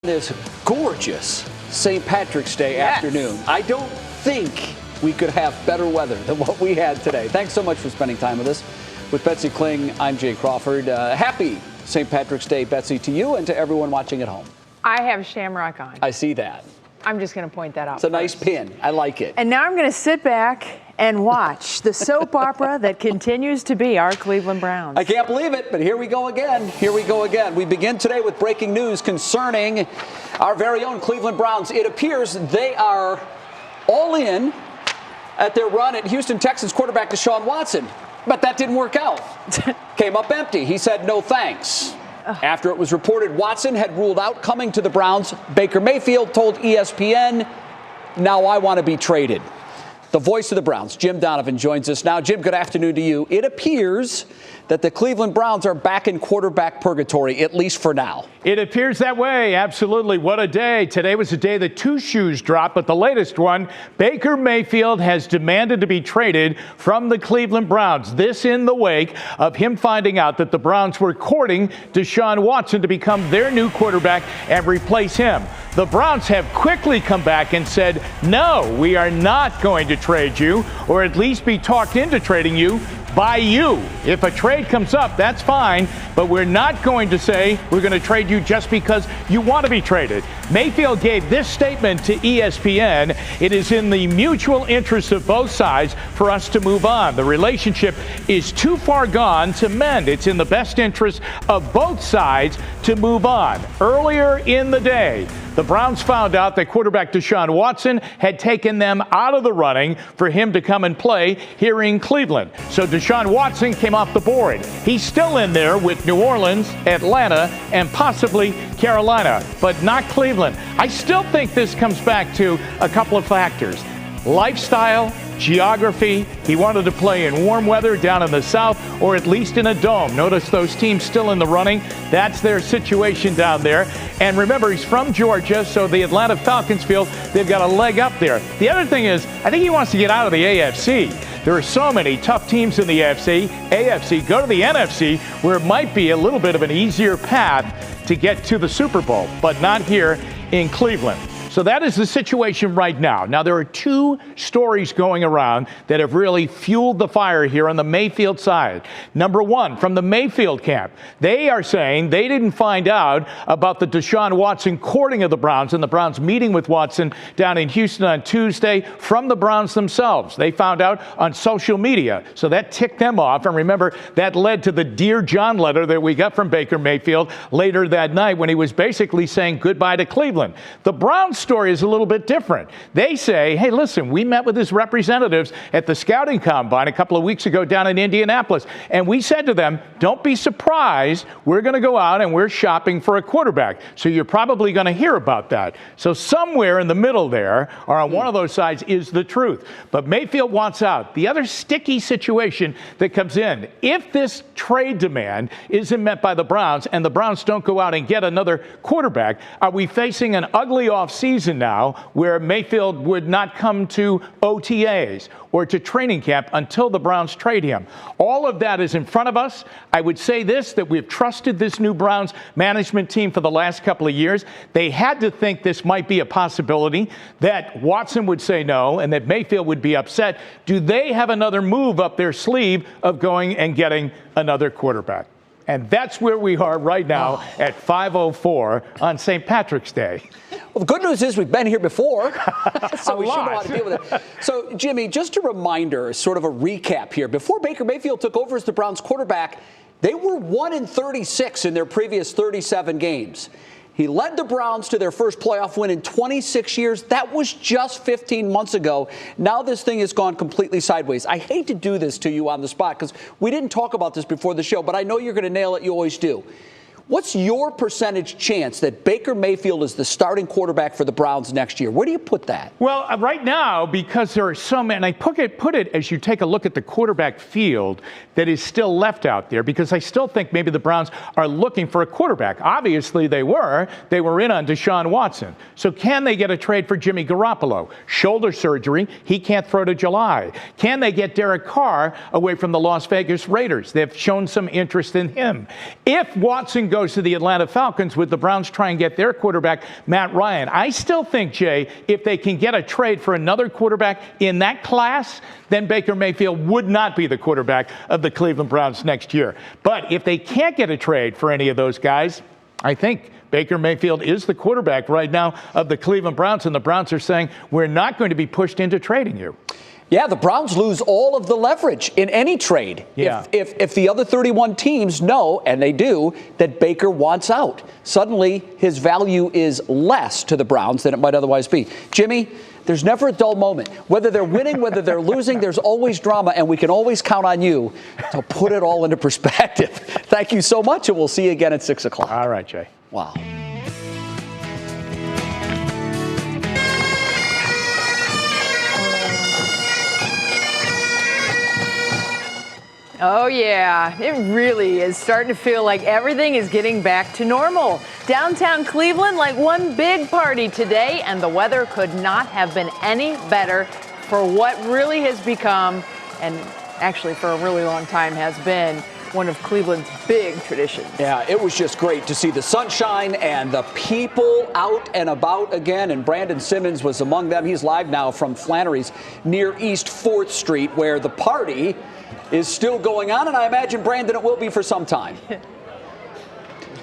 This gorgeous St. Patrick's Day afternoon. I don't think we could have better weather than what we had today. Thanks so much for spending time with us. With Betsy Kling, I'm Jay Crawford. Happy St. Patrick's Day, Betsy, to you and to everyone watching at home. I have shamrock on. I see that. I'm just going to point that out. It's a nice pin. I like it. And now I'm going to sit back and watch the soap opera that continues to be our Cleveland Browns. I can't believe it, but here we go again. Here we go again. We begin today with breaking news concerning our very own Cleveland Browns. It appears they are all in at their run at Houston Texans quarterback Deshaun Watson. But that didn't work out. Came up empty. He said no thanks. After it was reported Watson had ruled out coming to the Browns, Baker Mayfield told ESPN, "Now I want to be traded." The voice of the Browns, Jim Donovan, joins us now. Jim, good afternoon to you. It appears that the Cleveland Browns are back in quarterback purgatory, at least for now. It appears that way. Absolutely. What a day. Today was the day that two shoes dropped, but the latest one, Baker Mayfield has demanded to be traded from the Cleveland Browns. This in the wake of him finding out that the Browns were courting Deshaun Watson to become their new quarterback and replace him. The Browns have quickly come back and said, no, we are not going to trade you, or at least be talked into trading you by you. If a trade comes up, that's fine, but we're not going to say we're going to trade you just because you want to be traded. Mayfield gave this statement to ESPN. It is in the mutual interest of both sides for us to move on. The relationship is too far gone to mend. It's in the best interest of both sides to move on. Earlier in the day, the Browns found out that quarterback Deshaun Watson had taken them out of the running for him to come and play here in Cleveland. So Deshaun Watson came off the board. He's still in there with New Orleans, Atlanta, and possibly Carolina, but not Cleveland. I still think this comes back to a couple of factors. Lifestyle, geography. He wanted to play in warm weather down in the south, or at least in a dome. Notice those teams still in the running. That's their situation down there. And remember, he's from Georgia, so the Atlanta Falcons feel they've got a leg up there. The other thing is, I think he wants to get out of the AFC. There are so many tough teams in the AFC. Go to the NFC, where it might be a little bit of an easier path to get to the Super Bowl, but not here in Cleveland. So that is the situation right now. Now, there are two stories going around that have really fueled the fire here on the Mayfield side. Number one, from the Mayfield camp, they are saying they didn't find out about the Deshaun Watson courting of the Browns and the Browns meeting with Watson down in Houston on Tuesday from the Browns themselves. They found out on social media, so that ticked them off. And remember, that led to the Dear John letter that we got from Baker Mayfield later that night when he was basically saying goodbye to Cleveland. The Browns story is a little bit different. They say, hey, listen, we met with his representatives at the scouting combine a couple of weeks ago down in Indianapolis, and we said to them, don't be surprised, we're going to go out and we're shopping for a quarterback. So you're probably going to hear about that. So somewhere in the middle there, or on one of those sides, is the truth. But Mayfield wants out. The other sticky situation that comes in, if this trade demand isn't met by the Browns and the Browns don't go out and get another quarterback, are we facing an ugly offseason now where Mayfield would not come to OTAs or to training camp until the Browns trade him? All of that is in front of us. I would say this, that we've trusted this new Browns management team for the last couple of years. They had to think this might be a possibility, that Watson would say no and that Mayfield would be upset. Do they have another move up their sleeve of going and getting another quarterback? And that's where we are right now at 5:04 on St. Patrick's Day. Well, the good news is we've been here before, so we should know how to deal with it. So, Jimmy, just a reminder, sort of a recap here. Before Baker Mayfield took over as the Browns quarterback, they were 1-36 in their previous 37 games. He led the Browns to their first playoff win in 26 years. That was just 15 months ago. Now this thing has gone completely sideways. I hate to do this to you on the spot because we didn't talk about this before the show, but I know you're going to nail it. You always do. What's your percentage chance that Baker Mayfield is the starting quarterback for the Browns next year? Where do you put that? Well, right now, because there are so many, and I put it as you take a look at the quarterback field that is still left out there, because I still think maybe the Browns are looking for a quarterback. Obviously, they were in on Deshaun Watson. So can they get a trade for Jimmy Garoppolo? Shoulder surgery, he can't throw to July. Can they get Derek Carr away from the Las Vegas Raiders? They've shown some interest in him. If Watson goes goes to the Atlanta Falcons with the Browns try and get their quarterback, Matt Ryan. I still think, Jay, if they can get a trade for another quarterback in that class, then Baker Mayfield would not be the quarterback of the Cleveland Browns next year. But if they can't get a trade for any of those guys, I think Baker Mayfield is the quarterback right now of the Cleveland Browns, and the Browns are saying, we're not going to be pushed into trading you. Yeah, the Browns lose all of the leverage in any trade. Yeah. If the other 31 teams know, and they do, that Baker wants out. Suddenly, his value is less to the Browns than it might otherwise be. Jimmy, there's never a dull moment. Whether they're winning, whether they're losing, there's always drama, and we can always count on you to put it all into perspective. Thank you so much, and we'll see you again at 6 o'clock. All right, Jay. Wow. Oh, yeah, it really is starting to feel like everything is getting back to normal. Downtown Cleveland, like one big party today, and the weather could not have been any better for what really has become, and actually for a really long time has been, one of Cleveland's big traditions. Yeah, it was just great to see the sunshine and the people out and about again, and Brandon Simmons was among them. He's live now from Flannery's near East 4th Street, where the party is still going on, and I imagine, Brandon, it will be for some time.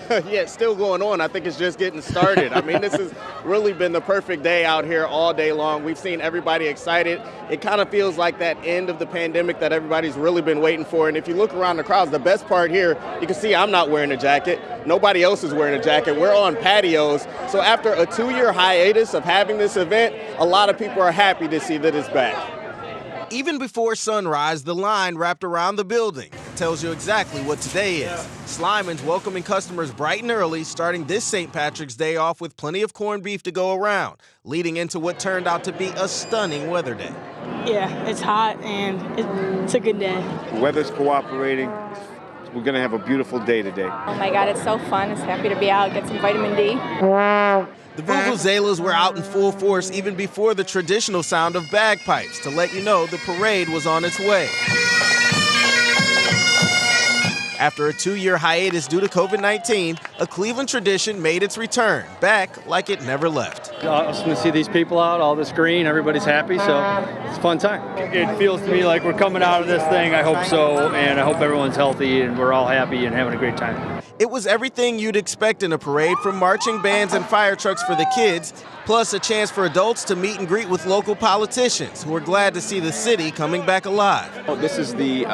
Yeah, it's still going on. I think it's just getting started. I mean, this has really been the perfect day out here all day long. We've seen everybody excited. It kind of feels like that end of the pandemic that everybody's really been waiting for. And if you look around the crowds, the best part here, you can see I'm not wearing a jacket. Nobody else is wearing a jacket. We're on patios. So after a 2-year hiatus of having this event, a lot of people are happy to see that it's back. Even before sunrise, the line wrapped around the building. It tells you exactly what today is. Slyman's welcoming customers bright and early, starting this St. Patrick's Day off with plenty of corned beef to go around, leading into what turned out to be a stunning weather day. Yeah, it's hot and it's a good day. The weather's cooperating. We're going to have a beautiful day today. Oh my God, it's so fun. It's happy to be out, get some vitamin D. The Vuvuzelas were out in full force even before the traditional sound of bagpipes to let you know the parade was on its way. After a 2-year hiatus due to COVID-19, a Cleveland tradition made its return, back like it never left. Awesome to see these people out, all this green, everybody's happy, so it's a fun time. It feels to me like we're coming out of this thing, I hope so, and I hope everyone's healthy and we're all happy and having a great time. It was everything you'd expect in a parade, from marching bands and fire trucks for the kids, plus a chance for adults to meet and greet with local politicians who are glad to see the city coming back alive. This is the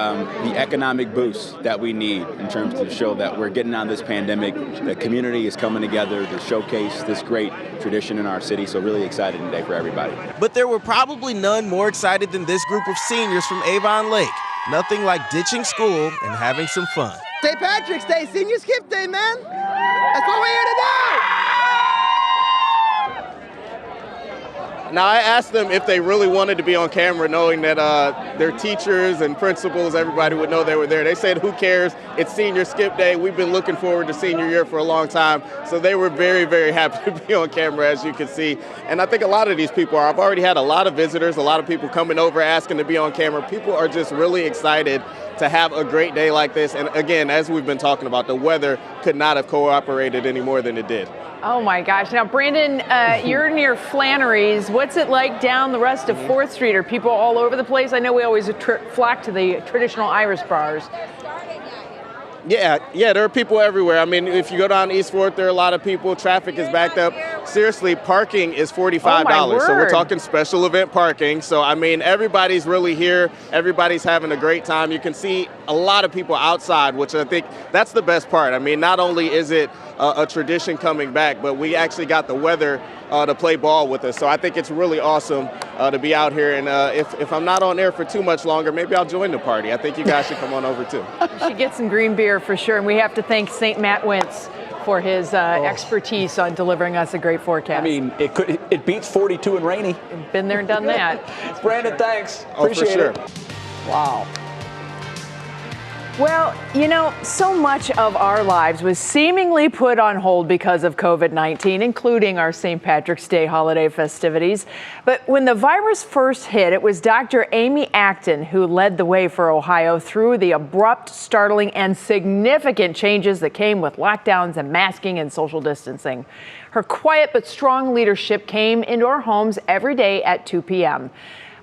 economic boost that we need in terms to show that we're getting out of this pandemic. The community is coming together to showcase this great tradition in our city, so really excited today for everybody. But there were probably none more excited than this group of seniors from Avon Lake. Nothing like ditching school and having some fun. St. Patrick's Day, Senior Skip Day, man. That's what we're here to do. Now, I asked them if they really wanted to be on camera, knowing that their teachers and principals, everybody would know they were there. They said, who cares? It's Senior Skip Day. We've been looking forward to senior year for a long time. So they were very, very happy to be on camera, as you can see. And I think a lot of these people are. I've already had a lot of visitors, a lot of people coming over asking to be on camera. People are just really excited to have a great day like this. And again, as we've been talking about, the weather could not have cooperated any more than it did. Oh my gosh. Now, Brandon, you're near Flannery's. What's it like down the rest of 4th Street? Are people all over the place? I know we always flock to the traditional Irish bars. Yeah, there are people everywhere. I mean, if you go down East 4th, there are a lot of people. Traffic is backed up. Seriously, parking is $45. So we're talking special event parking. So, I mean, everybody's really here. Everybody's having a great time. You can see a lot of people outside, which I think that's the best part. I mean, not only is it a tradition coming back, but we actually got the weather to play ball with us. So I think it's really awesome to be out here. And if I'm not on air for too much longer, maybe I'll join the party. I think you guys should come on over too. You should get some green beer for sure. And we have to thank St. Matt Wentz for his expertise on delivering us a great forecast. I mean, it beats 42 and rainy. Been there and done that. Brandon, thanks. Appreciate for sure. it. Wow. Well, you know, so much of our lives was seemingly put on hold because of COVID-19, including our St. Patrick's Day holiday festivities. But when the virus first hit, it was Dr. Amy Acton who led the way for Ohio through the abrupt, startling, and significant changes that came with lockdowns and masking and social distancing. Her quiet but strong leadership came into our homes every day at 2 p.m.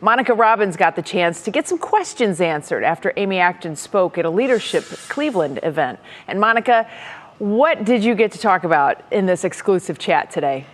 Monica Robbins got the chance to get some questions answered after Amy Acton spoke at a Leadership Cleveland event. And Monica, what did you get to talk about in this exclusive chat today?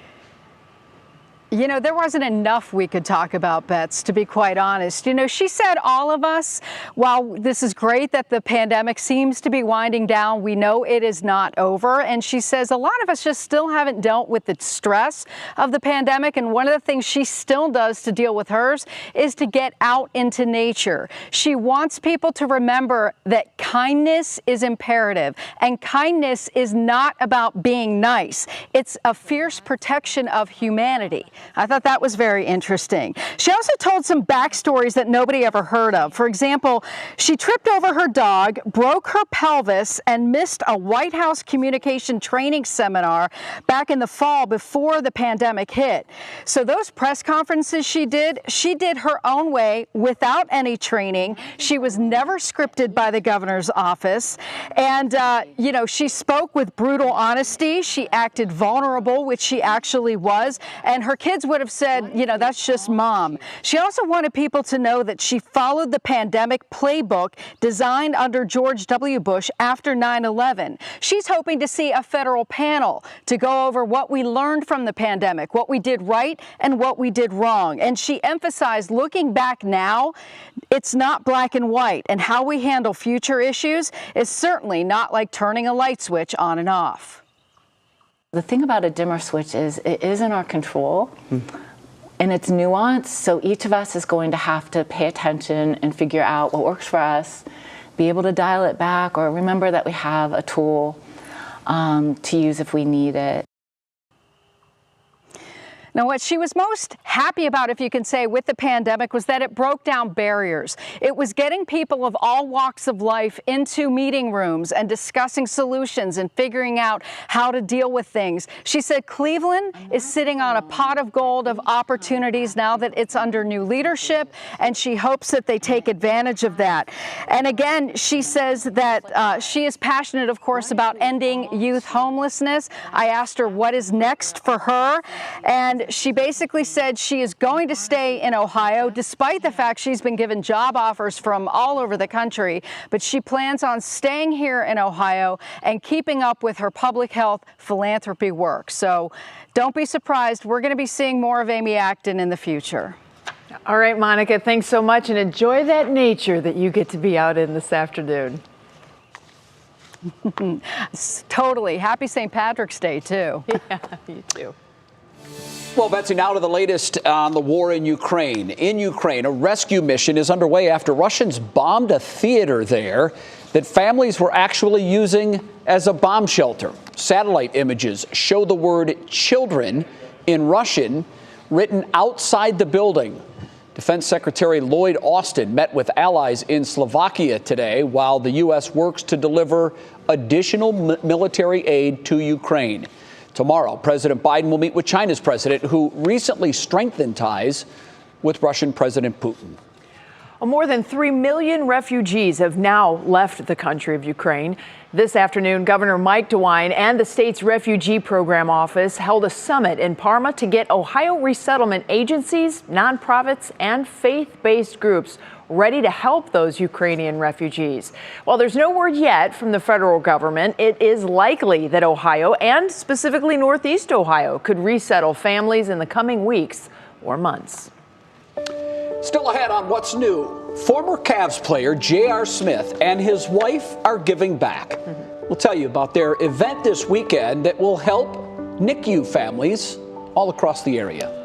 You know, there wasn't enough we could talk about, Bets, to be quite honest. You know, she said all of us, while this is great that the pandemic seems to be winding down, we know it is not over. And she says a lot of us just still haven't dealt with the stress of the pandemic. And one of the things she still does to deal with hers is to get out into nature. She wants people to remember that kindness is imperative, and kindness is not about being nice. It's a fierce protection of humanity. I thought that was very interesting. She also told some backstories that nobody ever heard of. For example, she tripped over her dog, broke her pelvis, and missed a White House communication training seminar back in the fall before the pandemic hit. So those press conferences she did her own way without any training. She was never scripted by the governor's office. And, you know, she spoke with brutal honesty. She acted vulnerable, which she actually was. And her kids would have said, you know, that's just mom. She also wanted people to know that she followed the pandemic playbook designed under George W. Bush after 9/11. She's hoping to see a federal panel to go over what we learned from the pandemic, what we did right and what we did wrong. And she emphasized looking back now, it's not black and white, and how we handle future issues is certainly not like turning a light switch on and off. The thing about a dimmer switch is it is in our control and it's nuanced. So each of us is going to have to pay attention and figure out what works for us, be able to dial it back, or remember that we have a tool to use if we need it. Now, what she was most happy about, if you can say, with the pandemic was that it broke down barriers. It was getting people of all walks of life into meeting rooms and discussing solutions and figuring out how to deal with things. She said Cleveland is sitting on a pot of gold of opportunities now that it's under new leadership, and she hopes that they take advantage of that. And again, she says that she is passionate, of course, about ending youth homelessness. I asked her what is next for her, and she basically said she is going to stay in Ohio, despite the fact she's been given job offers from all over the country. But she plans on staying here in Ohio and keeping up with her public health philanthropy work. So don't be surprised. We're going to be seeing more of Amy Acton in the future. All right, Monica, thanks so much, and enjoy that nature that you get to be out in this afternoon. Totally. Happy St. Patrick's Day, too. Yeah, you too. Well, Betsy, now to the latest on the war in Ukraine. In Ukraine, a rescue mission is underway after Russians bombed a theater there that families were actually using as a bomb shelter. Satellite images show the word children in Russian written outside the building. Defense Secretary Lloyd Austin met with allies in Slovakia today while the U.S. works to deliver additional military aid to Ukraine. Tomorrow, President Biden will meet with China's president, who recently strengthened ties with Russian President Putin. More than 3 million refugees have now left the country of Ukraine. This afternoon, Governor Mike DeWine and the state's Refugee Program Office held a summit in Parma to get Ohio resettlement agencies, nonprofits, and faith-based groups ready to help those Ukrainian refugees. While there's no word yet from the federal government, it is likely that Ohio, and specifically Northeast Ohio, could resettle families in the coming weeks or months. Still ahead on what's new, former Cavs player J.R. Smith and his wife are giving back. We'll tell you about their event this weekend that will help NICU families all across the area.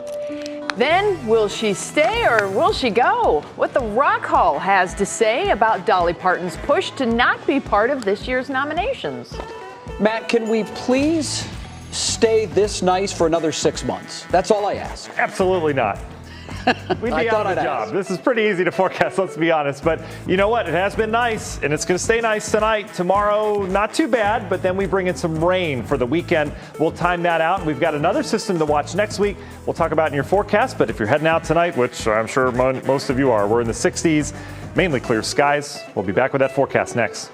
Then, will she stay or will she go? What the Rock Hall has to say about Dolly Parton's push to not be part of this year's nominations. Matt, can we please stay this nice for another 6 months? That's all I ask. Absolutely not. We'd be out of the job. This is pretty easy to forecast, let's be honest. But you know what? It has been nice, and it's going to stay nice tonight. Tomorrow, not too bad, but then we bring in some rain for the weekend. We'll time that out. We've got another system to watch next week. We'll talk about in your forecast. But if you're heading out tonight, which I'm sure most of you are, we're in the 60s, mainly clear skies. We'll be back with that forecast next.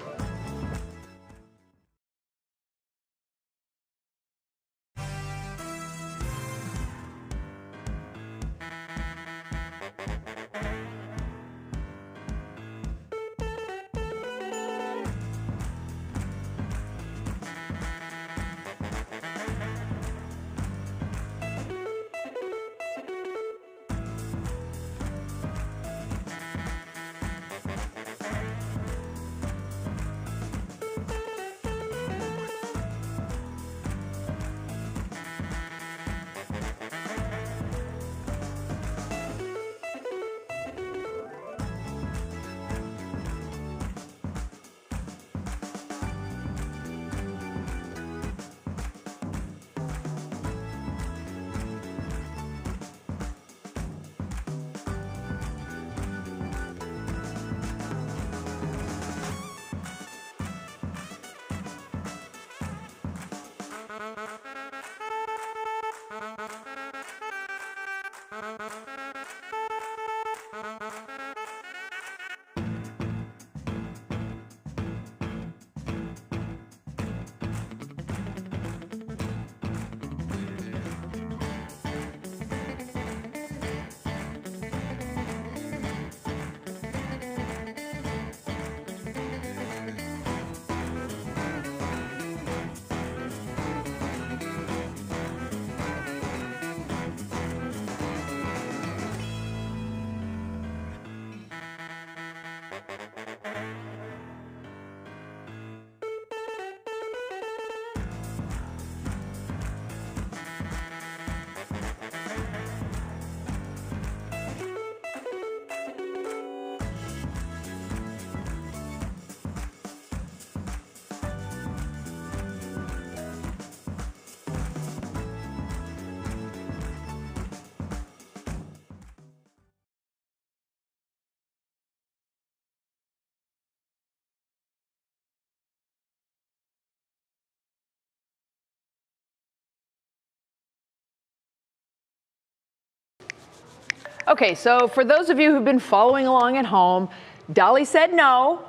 Okay, so for those of you who've been following along at home, Dolly said no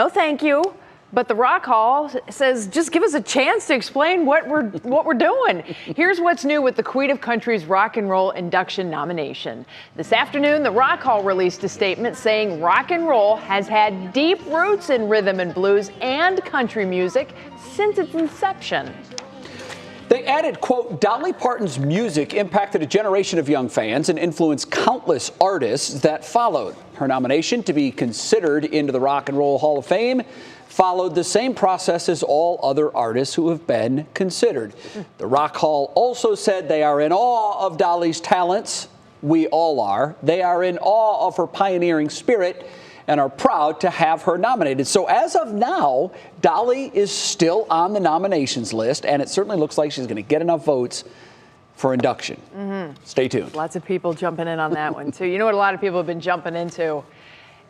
thank you. But the Rock Hall says, just give us a chance to explain what we're doing. Here's what's new with the Queen of Country's Rock and Roll induction nomination. This afternoon, the Rock Hall released a statement saying rock and roll has had deep roots in rhythm and blues and country music since its inception. They added, quote, Dolly Parton's music impacted a generation of young fans and influenced countless artists that followed. Her nomination to be considered into the Rock and Roll Hall of Fame followed the same process as all other artists who have been considered. The Rock Hall also said they are in awe of Dolly's talents. We all are. They are in awe of her pioneering spirit and are proud to have her nominated. So as of now, Dolly is still on the nominations list, and it certainly looks like she's going to get enough votes for induction. Stay tuned. Lots of people jumping in on that one, too. You know what a lot of people have been jumping into?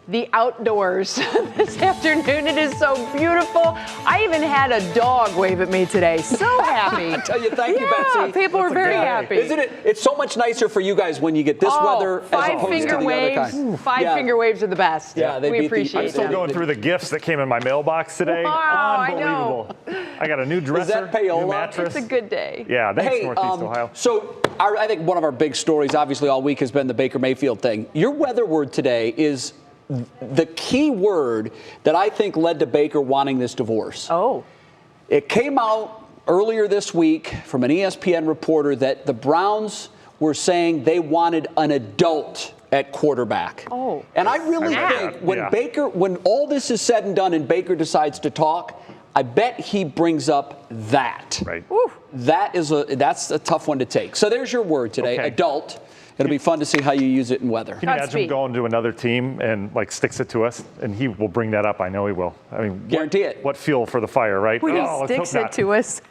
The outdoors this afternoon. It is so beautiful. I even had a dog wave at me today. So happy. I tell you, thank you, Betsy. People are very happy. Isn't it? It's so much nicer for you guys when you get this weather as opposed to the other kind. Finger waves are the best. Yeah, we appreciate it. I'm still going through the gifts that came in my mailbox today. Wow, unbelievable. I got a new dresser, Is that payola? new mattress. It's a good day. Yeah, thanks, Northeast Ohio. So I think one of our big stories, obviously, all week has been the Baker Mayfield thing. Your weather word today is the key word that I think led to Baker wanting this divorce. Oh. It came out earlier this week from an ESPN reporter that the Browns were saying they wanted an adult at quarterback. Oh. And I really think when all this is said and done and Baker decides to talk, I bet he brings up that. Right. That's a tough one to take. So there's your word today, adult. It'll be fun to see how you use it in weather. Can you imagine going to another team and like sticks it to us, and he will bring that up? I know he will. I mean, guarantee it. What fuel for the fire, right? When he sticks it to us.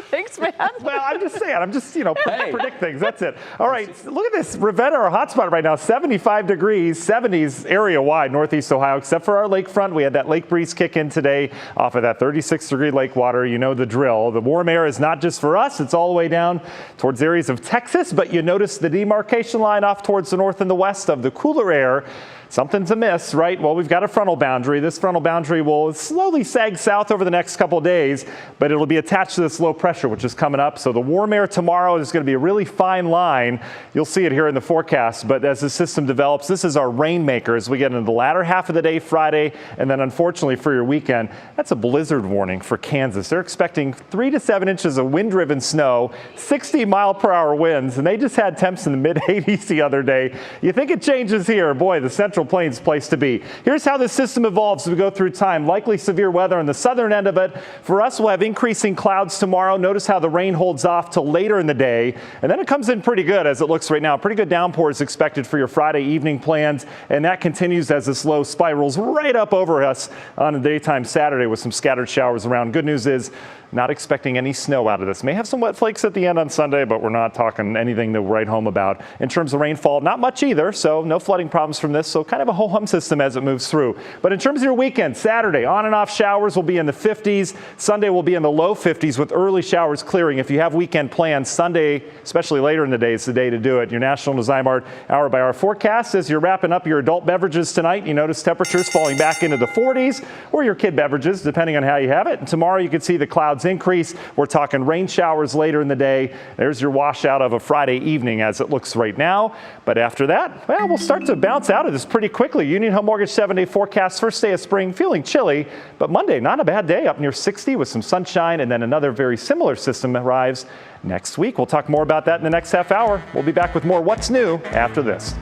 Thanks, man. Well, I'm just saying. I'm just predict things. That's it. All right. Look at this. Ravenna, our hotspot right now, 75 degrees, 70s area wide, northeast Ohio, except for our lakefront. We had that lake breeze kick in today off of that 36-degree lake water. You know the drill. The warm air is not just for us. It's all the way down towards areas of Texas, but you notice the demarcation line off towards the north and the west of the cooler air. Something's amiss, right? Well, we've got a frontal boundary. This frontal boundary will slowly sag south over the next couple of days, but it'll be attached to this low pressure, which is coming up. So the warm air tomorrow is going to be a really fine line. You'll see it here in the forecast, but as the system develops, this is our rainmaker as we get into the latter half of the day Friday, and then unfortunately for your weekend, that's a blizzard warning for Kansas. They're expecting 3 to 7 inches of wind-driven snow, 60-mile-per-hour winds, and they just had temps in the mid-80s the other day. You think it changes here? Boy, the Central Plains place to be. Here's how the system evolves as we go through time. Likely severe weather on the southern end of it. For us, we'll have increasing clouds tomorrow. Notice how the rain holds off till later in the day. And then it comes in pretty good as it looks right now. Pretty good downpour is expected for your Friday evening plans. And that continues as this low spirals right up over us on the daytime Saturday with some scattered showers around. Good news is not expecting any snow out of this. May have some wet flakes at the end on Sunday, but we're not talking anything to write home about. In terms of rainfall, not much either, so no flooding problems from this. So kind of a ho-hum system as it moves through. But in terms of your weekend, Saturday, on and off showers will be in the 50s. Sunday will be in the low 50s with early showers clearing. If you have weekend plans, Sunday, especially later in the day, is the day to do it. Your National Zymark hour-by-hour forecast as you're wrapping up your adult beverages tonight. You notice temperatures falling back into the 40s, or your kid beverages, depending on how you have it. And tomorrow you can see the clouds increase. We're talking rain showers later in the day. There's your washout of a Friday evening as it looks right now. But after that, well, we'll start to bounce out of this pretty quickly. Union Home Mortgage 7-day forecast. First day of spring, feeling chilly, but Monday, not a bad day, up near 60 with some sunshine, and then another very similar system arrives next week. We'll talk more about that in the next half hour. We'll be back with more What's New after this.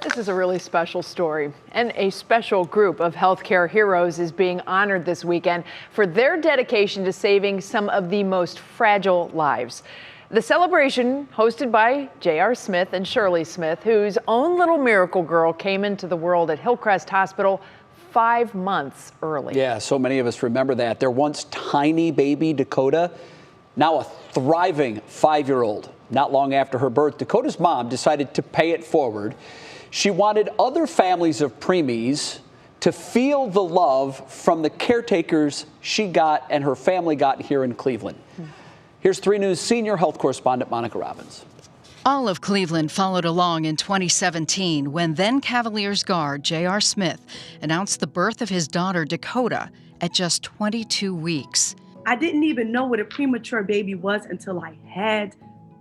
This is a really special story, and a special group of healthcare heroes is being honored this weekend for their dedication to saving some of the most fragile lives. The celebration, hosted by J.R. Smith and Shirley Smith, whose own little miracle girl came into the world at Hillcrest Hospital 5 months early. Yeah, so many of us remember that. Their once tiny baby, Dakota, now a thriving 5-year-old. Not long after her birth, Dakota's mom decided to pay it forward. She wanted other families of preemies to feel the love from the caretakers she got and her family got here in Cleveland. Here's 3 News senior health correspondent Monica Robbins. All of Cleveland followed along in 2017 when then Cavaliers guard J.R. Smith announced the birth of his daughter Dakota at just 22 weeks. I didn't even know what a premature baby was until I had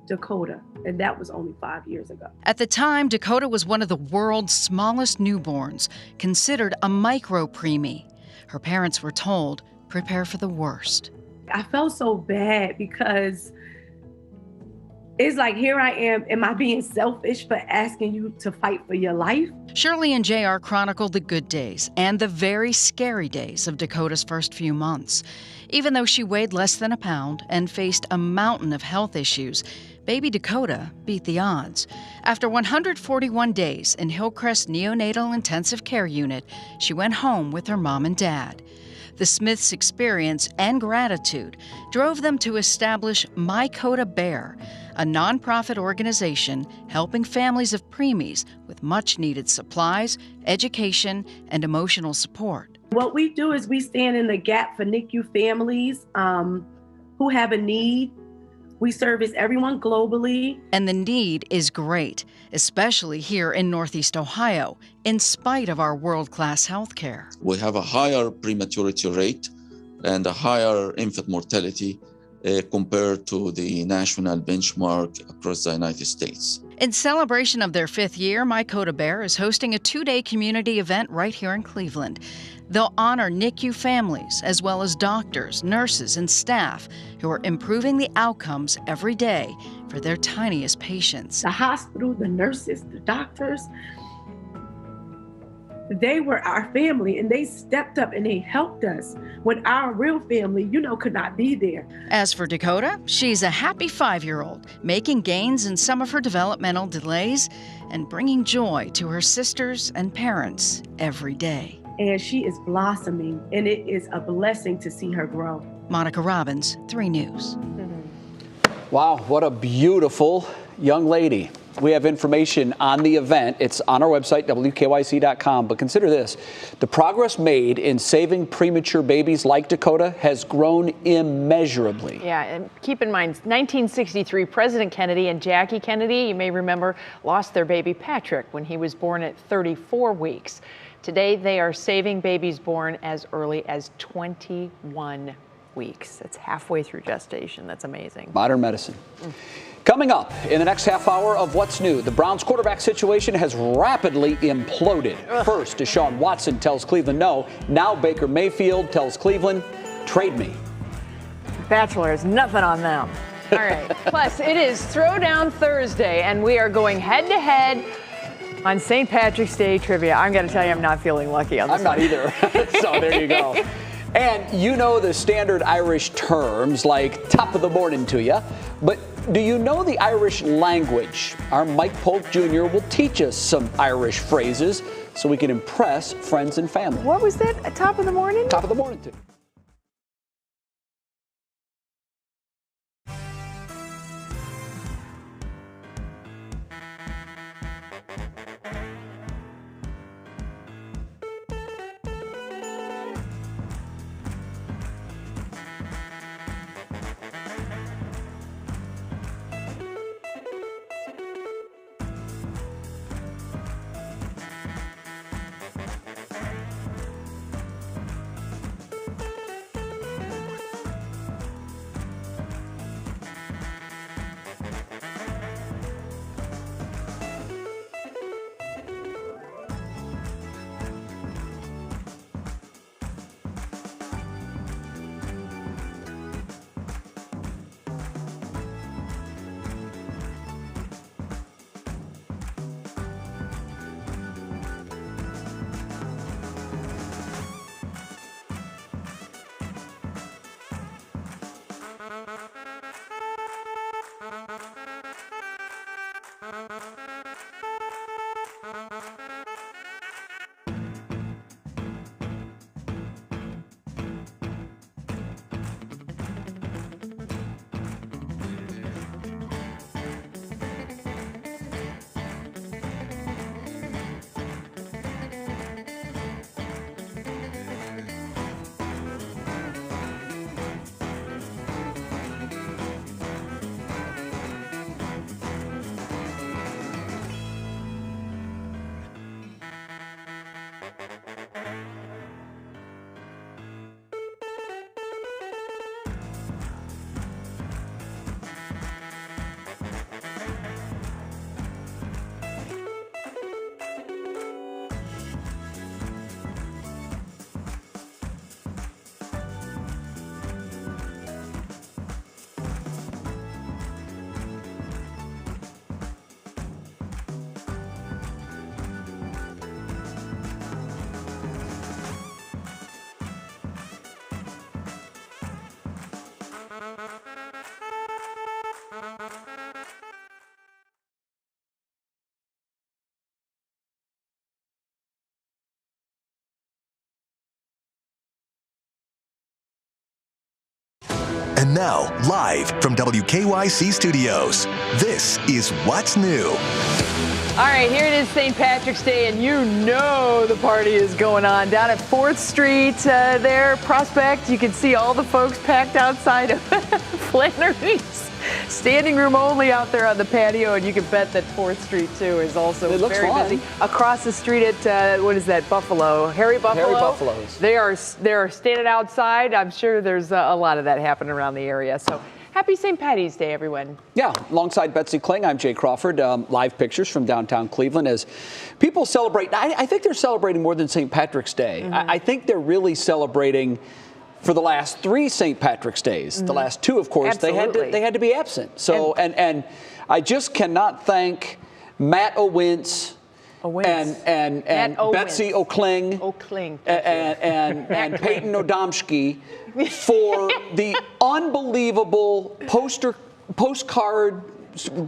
Dakota, and that was only 5 years ago. At the time, Dakota was one of the world's smallest newborns, considered a micro-preemie. Her parents were told, prepare for the worst. I felt so bad because it's like, here I am I being selfish for asking you to fight for your life? Shirley and J.R. chronicled the good days and the very scary days of Dakota's first few months. Even though she weighed less than a pound and faced a mountain of health issues, baby Dakota beat the odds. After 141 days in Hillcrest Neonatal Intensive Care Unit, she went home with her mom and dad. The Smiths' experience and gratitude drove them to establish My Coda Bear, a nonprofit organization helping families of preemies with much-needed supplies, education, and emotional support. What we do is we stand in the gap for NICU families who have a need. We service everyone globally. And the need is great, especially here in Northeast Ohio, in spite of our world-class health care. We have a higher prematurity rate and a higher infant mortality compared to the national benchmark across the United States. In celebration of their 5th year, My Coda Bear is hosting a 2-day community event right here in Cleveland. They'll honor NICU families, as well as doctors, nurses, and staff who are improving the outcomes every day for their tiniest patients. The hospital, the nurses, the doctors, they were our family, and they stepped up and they helped us when our real family, could not be there. As for Dakota, she's a happy 5-year-old, making gains in some of her developmental delays and bringing joy to her sisters and parents every day. And she is blossoming, and it is a blessing to see her grow. Monica Robbins, 3 News. Wow, what a beautiful young lady. We have information on the event. It's on our website, WKYC.com. But consider this. The progress made in saving premature babies like Dakota has grown immeasurably. Yeah, and keep in mind, 1963, President Kennedy and Jackie Kennedy, you may remember, lost their baby Patrick when he was born at 34 weeks. Today, they are saving babies born as early as 21 weeks. That's halfway through gestation. That's amazing. Modern medicine. Coming up in the next half hour of What's New, the Browns quarterback situation has rapidly imploded. First, Deshaun Watson tells Cleveland no. Now Baker Mayfield tells Cleveland, trade me. Bachelor has nothing on them. All right. Plus, it is Throwdown Thursday, and we are going head-to-head on St. Patrick's Day trivia. I'm going to tell you, I'm not feeling lucky on this I'm not either. So there you go. And you know the standard Irish terms like top of the morning to you, but do you know the Irish language? Our Mike Polk Jr. will teach us some Irish phrases so we can impress friends and family. What was that? Top of the morning? Top of the morning to you. And now, live from WKYC Studios, this is What's New. All right, here it is, St. Patrick's Day, and you know the party is going on. Down at 4th Street there, Prospect, you can see all the folks packed outside of Flannery's. Standing room only out there on the patio, and you can bet that 4th Street, too, is also very busy. Across the street at, what is that, Buffalo? Harry Buffalo? Harry Buffalo's. They're standing outside. I'm sure there's a lot of that happening around the area. So happy St. Patty's Day, everyone. Yeah, alongside Betsy Kling, I'm Jay Crawford. Live pictures from downtown Cleveland as people celebrate. I think they're celebrating more than St. Patrick's Day. Mm-hmm. I think they're really celebrating for the last 3 St. Patrick's Days. The last 2, of course, they had to be absent. So and I just cannot thank Matt Owens. And Betsy O'Kling and Peyton Odomsky for the unbelievable postcard,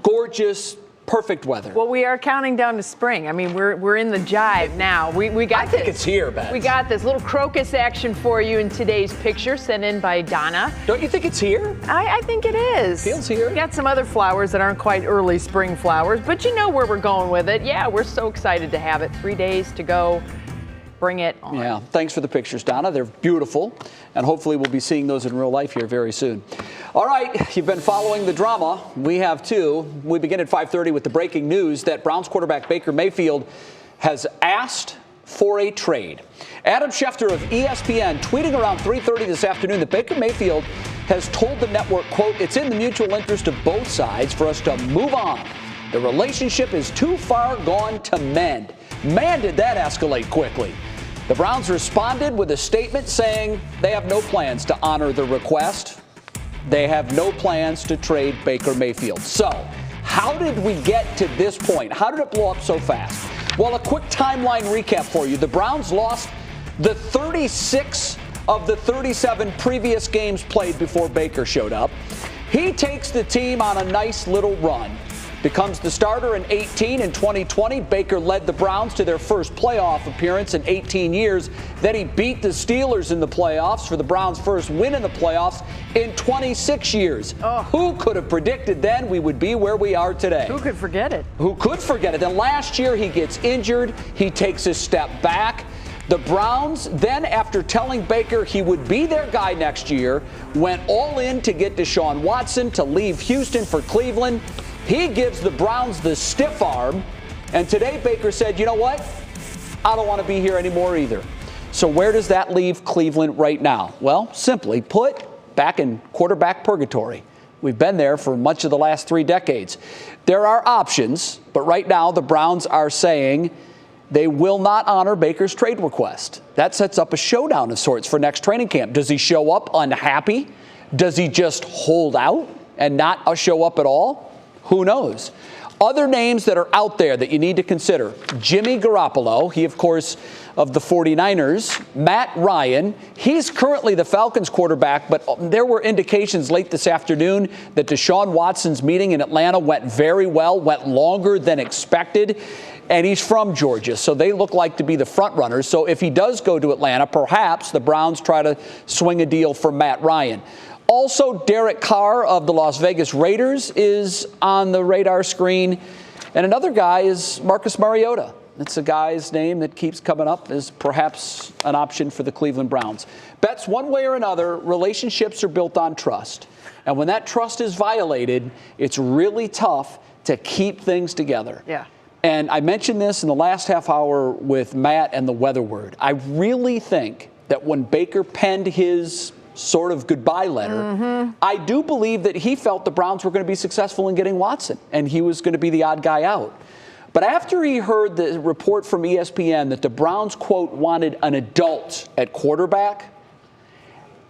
gorgeous, perfect weather. Well, we are counting down to spring. I mean, we're in the jive now. We got this. I think it's here, Beth. We got this little crocus action for you in today's picture sent in by Donna. Don't you think it's here? I think it is. Feels here. We got some other flowers that aren't quite early spring flowers, but you know where we're going with it. Yeah, we're so excited to have it. 3 days to go. Bring it on. Yeah, thanks for the pictures, Donna. They're beautiful, and hopefully we'll be seeing those in real life here very soon. All right, you've been following the drama. We have too. We begin at 5:30 with the breaking news that Browns quarterback Baker Mayfield has asked for a trade. Adam Schefter of ESPN tweeting around 3:30 this afternoon that Baker Mayfield has told the network, quote, "It's in the mutual interest of both sides for us to move on. The relationship is too far gone to mend." Man, did that escalate quickly. The Browns responded with a statement saying they have no plans to honor the request. They have no plans to trade Baker Mayfield. So, how did we get to this point? How did it blow up so fast? Well, a quick timeline recap for you. The Browns lost the 36 of the 37 previous games played before Baker showed up. He takes the team on a nice little run. Becomes the starter in 18 and 2020. Baker led the Browns to their first playoff appearance in 18 years. Then he beat the Steelers in the playoffs for the Browns' first win in the playoffs in 26 years. Oh. Who could have predicted then we would be where we are today? Who could forget it? Who could forget it? Then last year he gets injured. He takes a step back. The Browns then, after telling Baker he would be their guy next year, went all in to get Deshaun Watson to leave Houston for Cleveland. He gives the Browns the stiff arm, and today Baker said, you know what? I don't want to be here anymore either. So where does that leave Cleveland right now? Well, simply put, back in quarterback purgatory. We've been there for much of the last 3 decades. There are options, but right now the Browns are saying they will not honor Baker's trade request. That sets up a showdown of sorts for next training camp. Does he show up unhappy? Does he just hold out and not show up at all? Who knows? Other names that are out there that you need to consider. Jimmy Garoppolo, he, of course, of the 49ers. Matt Ryan, he's currently the Falcons quarterback, but there were indications late this afternoon that Deshaun Watson's meeting in Atlanta went very well, went longer than expected, and he's from Georgia, so they look like to be the front runners. So if he does go to Atlanta, perhaps the Browns try to swing a deal for Matt Ryan. Also, Derek Carr of the Las Vegas Raiders is on the radar screen. And another guy is Marcus Mariota. It's a guy's name that keeps coming up as perhaps an option for the Cleveland Browns. Bets one way or another, relationships are built on trust. And when that trust is violated, it's really tough to keep things together. Yeah. And I mentioned this in the last half hour with Matt and the weather word. I really think that when Baker penned his sort of goodbye letter, I do believe that he felt the Browns were going to be successful in getting Watson, and he was going to be the odd guy out. But after he heard the report from ESPN that the Browns, quote, wanted an adult at quarterback,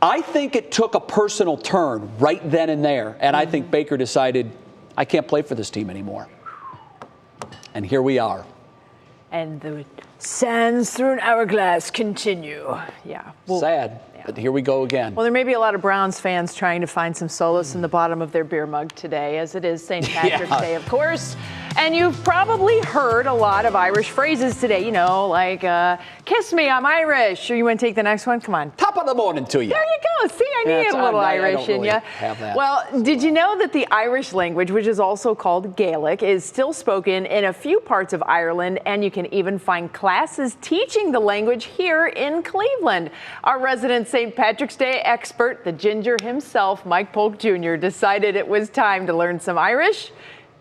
I think it took a personal turn right then and there, and I think Baker decided, I can't play for this team anymore. And here we are. And the sands through an hourglass continue. Yeah. Well, sad. But here we go again. Well, there may be a lot of Browns fans trying to find some solace in the bottom of their beer mug today, as it is St. Patrick's Day, of course. And you've probably heard a lot of Irish phrases today, you know, like, kiss me, I'm Irish. Or you want to take the next one? Come on. Top of the morning to you. There you go. See, I need a little Irish in you. Have that. Well, did you know that the Irish language, which is also called Gaelic, is still spoken in a few parts of Ireland, and you can even find classes teaching the language here in Cleveland. Our resident St. Patrick's Day expert, the ginger himself, Mike Polk Jr., decided it was time to learn some Irish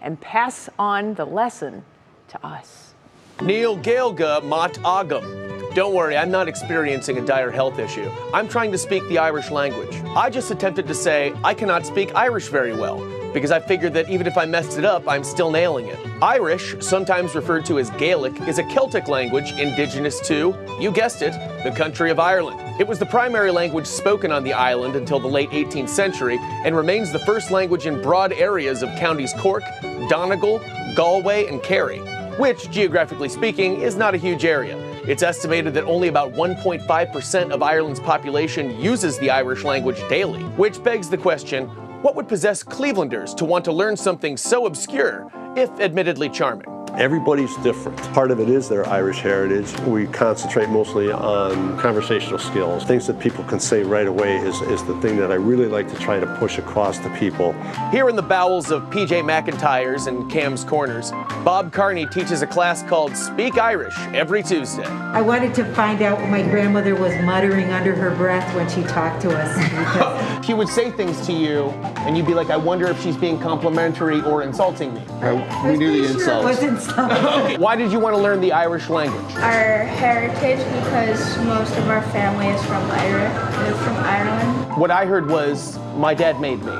and pass on the lesson to us. Neil Gaelga Mot Agam. Don't worry, I'm not experiencing a dire health issue. I'm trying to speak the Irish language. I just attempted to say I cannot speak Irish very well, because I figured that even if I messed it up, I'm still nailing it. Irish, sometimes referred to as Gaelic, is a Celtic language indigenous to, you guessed it, the country of Ireland. It was the primary language spoken on the island until the late 18th century and remains the first language in broad areas of counties Cork, Donegal, Galway, and Kerry, which, geographically speaking, is not a huge area. It's estimated that only about 1.5% of Ireland's population uses the Irish language daily, which begs the question, what would possess Clevelanders to want to learn something so obscure, if admittedly charming? Everybody's different. Part of it is their Irish heritage. We concentrate mostly on conversational skills. Things that people can say right away is the thing that I really like to try to push across to people. Here in the bowels of PJ McIntyre's and Cam's Corners, Bob Carney teaches a class called Speak Irish every Tuesday. I wanted to find out what my grandmother was muttering under her breath when she talked to us. She would say things to you, and you'd be like, I wonder if she's being complimentary or insulting me. We knew the insults. Why did you want to learn the Irish language? Our heritage, because most of our family is from Ireland. What I heard was, my dad made me.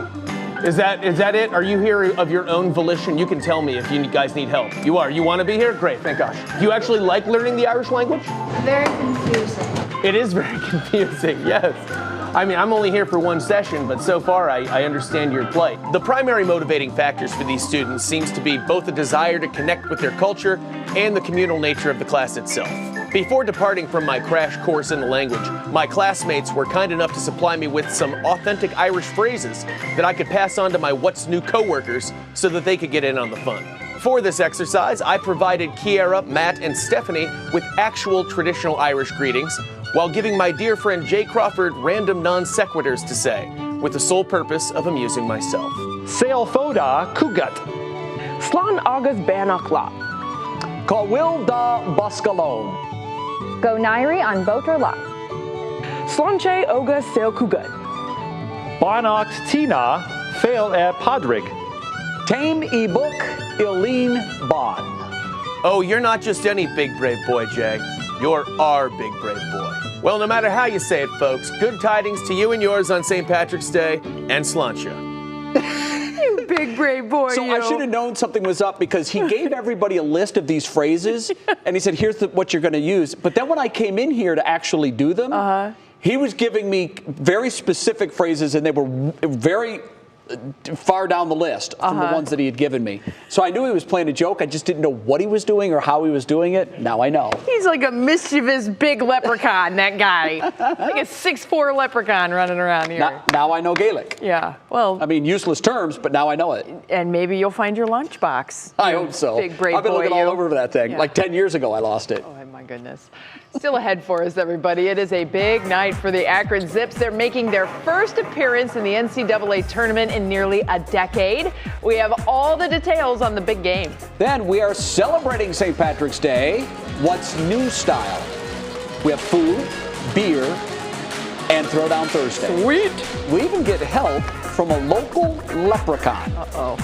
Is that it? Are you here of your own volition? You can tell me if you guys need help. You are. You want to be here? Great, thank gosh. Do you actually like learning the Irish language? Very confusing. It is very confusing, yes. I mean, I'm only here for one session, but so far I understand your plight. The primary motivating factors for these students seems to be both a desire to connect with their culture and the communal nature of the class itself. Before departing from my crash course in the language, my classmates were kind enough to supply me with some authentic Irish phrases that I could pass on to my What's New coworkers so that they could get in on the fun. For this exercise, I provided Kiara, Matt, and Stephanie with actual traditional Irish greetings, while giving my dear friend Jay Crawford random non-sequiturs to say, with the sole purpose of amusing myself. Sail Foda Kugat. Slán agus Banach La. Will da Buscalone. Go Nairi on boat or lot. Slánche Oga Sail Kugat. Banach Tina Fail at Padrig. Tame ebook Eileen Bond. Oh, you're not just any big brave boy, Jay. You're our big brave boy. Well, no matter how you say it, folks, good tidings to you and yours on St. Patrick's Day and Sláinte. You big brave boy. So I should have known something was up because he gave everybody a list of these phrases and he said, here's what you're going to use. But then when I came in here to actually do them, he was giving me very specific phrases and they were very far down the list from the ones that he had given me. So I knew he was playing a joke. I just didn't know what he was doing or how he was doing it. Now I know. He's like a mischievous big leprechaun, that guy. Like a 6'4" leprechaun running around here. Now I know Gaelic. Yeah, well. I mean, useless terms, but now I know it. And maybe you'll find your lunchbox. I hope so. Big brave boy. I've been looking all over that thing. Yeah. Like 10 years ago, I lost it. Oh, my goodness. Still ahead for us, everybody. It is a big night for the Akron Zips. They're making their first appearance in the NCAA tournament in nearly a decade. We have all the details on the big game. Then we are celebrating St. Patrick's Day. What's new style? We have food, beer, and Throwdown Thursday. Sweet. We even get help from a local leprechaun. Uh-oh.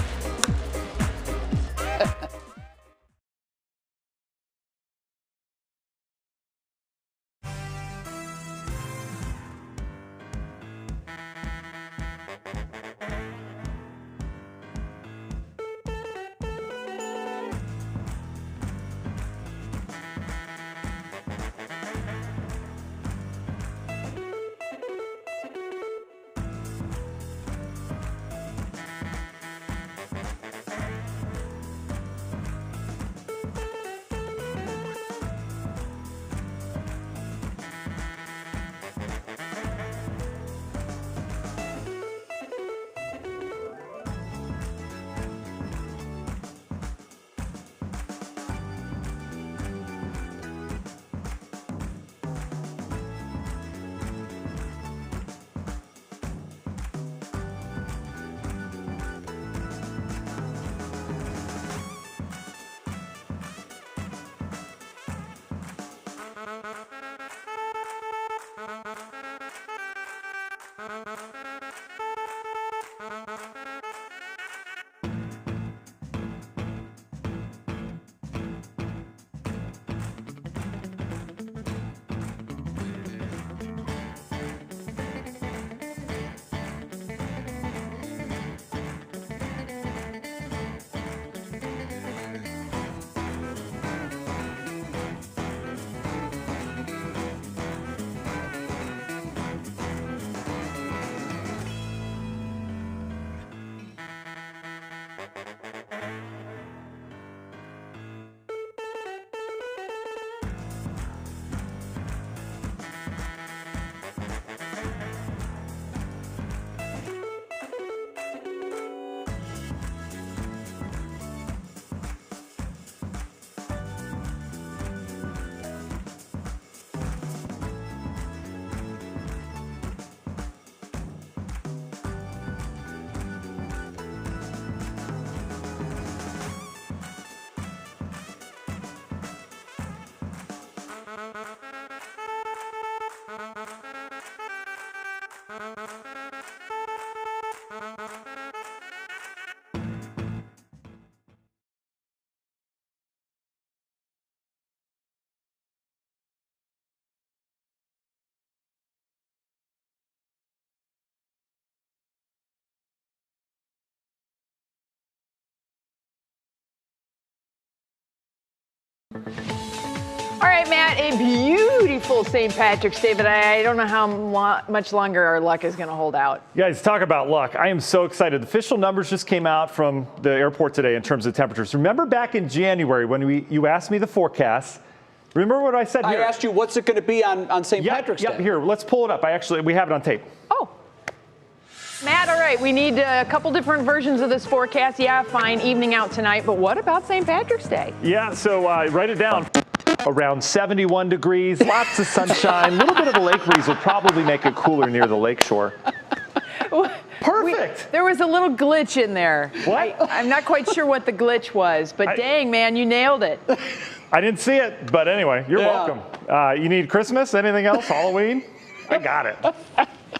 All right, Matt, a beautiful St. Patrick's Day, but I don't know how much longer our luck is going to hold out. Guys, talk about luck. I am so excited. The official numbers just came out from the airport today in terms of temperatures. Remember back in January when you asked me the forecast? Remember what I said here? I asked you, what's it going to be on St. Patrick's Day? Here, let's pull it up. We have it on tape. Oh. Matt, all right, we need a couple different versions of this forecast. Yeah, fine, evening out tonight, but what about St. Patrick's Day? Yeah, so write it down. Around 71 degrees, lots of sunshine, a little bit of a lake breeze will probably make it cooler near the lakeshore. Perfect. There was a little glitch in there. What? I'm not quite sure what the glitch was, but dang, man, you nailed it. I didn't see it, but anyway, you're welcome. You need Christmas? Anything else? Halloween? I got it.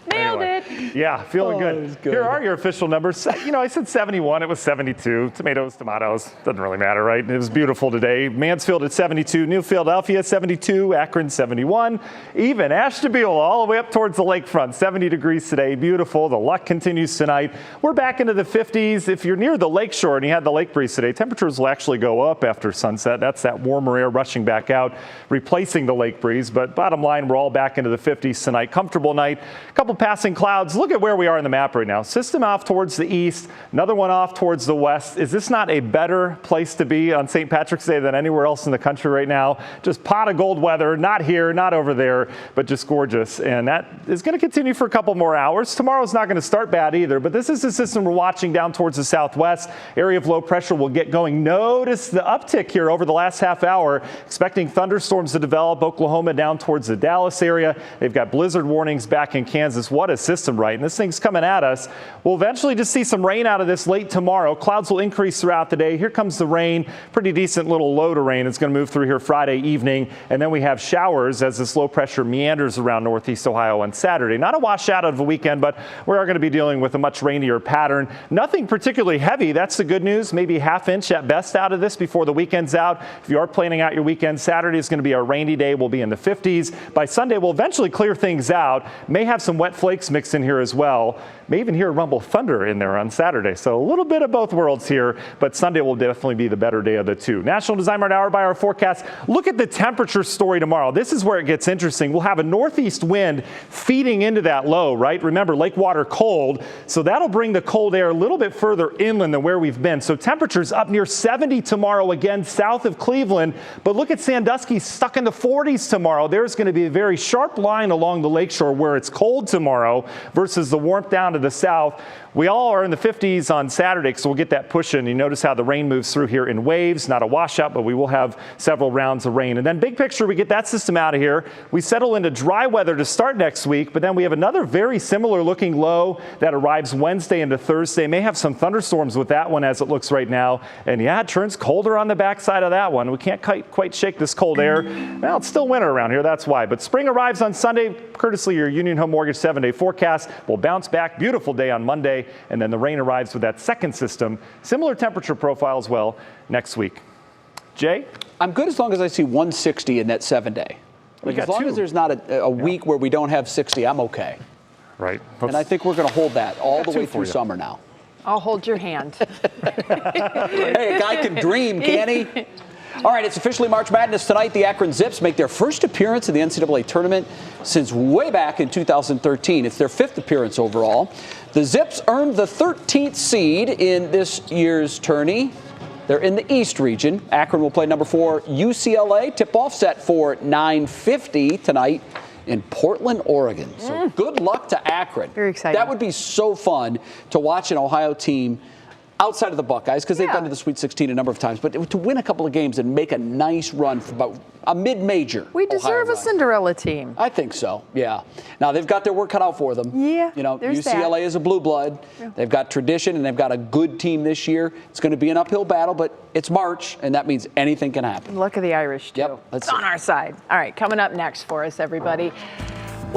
Nailed it. Yeah, feeling good. Here are your official numbers. You know, I said 71. It was 72. Tomatoes. Doesn't really matter, right? It was beautiful today. Mansfield at 72. New Philadelphia 72. Akron 71. Even Ashtabula all the way up towards the lakefront. 70 degrees today. Beautiful. The luck continues tonight. We're back into the 50s. If you're near the lakeshore and you had the lake breeze today, temperatures will actually go up after sunset. That's that warmer air rushing back out, replacing the lake breeze. But bottom line, we're all back into the 50s tonight. Comfortable night. Couple passing clouds. Look at where we are in the map right now. System off towards the east, another one off towards the west. Is this not a better place to be on St. Patrick's Day than anywhere else in the country right now? Just pot of gold weather, not here, not over there, but just gorgeous. And that is going to continue for a couple more hours. Tomorrow's not going to start bad either, but this is the system we're watching down towards the southwest. Area of low pressure will get going. Notice the uptick here over the last half hour. Expecting thunderstorms to develop. Oklahoma down towards the Dallas area. They've got blizzard warnings back in Kansas. What a system, right? And this thing's coming at us. We'll eventually just see some rain out of this late tomorrow. Clouds will increase throughout the day. Here comes the rain. Pretty decent little load of rain. It's going to move through here Friday evening. And then we have showers as this low pressure meanders around northeast Ohio on Saturday. Not a washout of the weekend, but we are going to be dealing with a much rainier pattern. Nothing particularly heavy. That's the good news. Maybe half inch at best out of this before the weekend's out. If you are planning out your weekend, Saturday is going to be a rainy day. We'll be in the 50s. By Sunday, we'll eventually clear things out. May have some wet flakes mixed in here as well. May even hear rumble thunder in there on Saturday. So a little bit of both worlds here, but Sunday will definitely be the better day of the two. National Design Mart Hour by our forecast. Look at the temperature story tomorrow. This is where it gets interesting. We'll have a northeast wind feeding into that low, right? Remember, lake water cold. So that'll bring the cold air a little bit further inland than where we've been. So temperatures up near 70 tomorrow, again, south of Cleveland. But look at Sandusky stuck in the 40s tomorrow. There's going to be a very sharp line along the lakeshore where it's cold tomorrow versus the warmth down to the south. We all are in the 50s on Saturday, so we'll get that push in. You notice how the rain moves through here in waves, not a washout, but we will have several rounds of rain. And then big picture, we get that system out of here. We settle into dry weather to start next week, but then we have another very similar looking low that arrives Wednesday into Thursday. May have some thunderstorms with that one as it looks right now. And yeah, it turns colder on the backside of that one. We can't quite shake this cold air. Well, it's still winter around here, that's why. But spring arrives on Sunday, courtesy of your Union Home Mortgage 7-day forecast. We'll bounce back. Beautiful day on Monday. And then the rain arrives with that second system. Similar temperature profile as well next week. Jay? I'm good as long as I see 160 in that 7-day. Like as long as there's not a week where we don't have 60, I'm okay. Right. And I think we're going to hold that all the way through summer now. I'll hold your hand. Hey, a guy can dream, can he? All right, it's officially March Madness tonight. The Akron Zips make their first appearance in the NCAA tournament since way back in 2013. It's their 5th appearance overall. The Zips earned the 13th seed in this year's tourney. They're in the East region. Akron will play number 4 UCLA. Tip-off set for 9:50 tonight in Portland, Oregon. So good luck to Akron. Very exciting. That would be so fun to watch an Ohio team outside of the Buckeyes, because they've been to the Sweet 16 a number of times, but to win a couple of games and make a nice run for about a mid-major. We deserve a Cinderella team. I think so, yeah. Now, they've got their work cut out for them. Yeah, you know, UCLA is a blue blood. Yeah. They've got tradition, and they've got a good team this year. It's going to be an uphill battle, but it's March, and that means anything can happen. Luck of the Irish, too. Yep, it's on our side. All right, coming up next for us, everybody.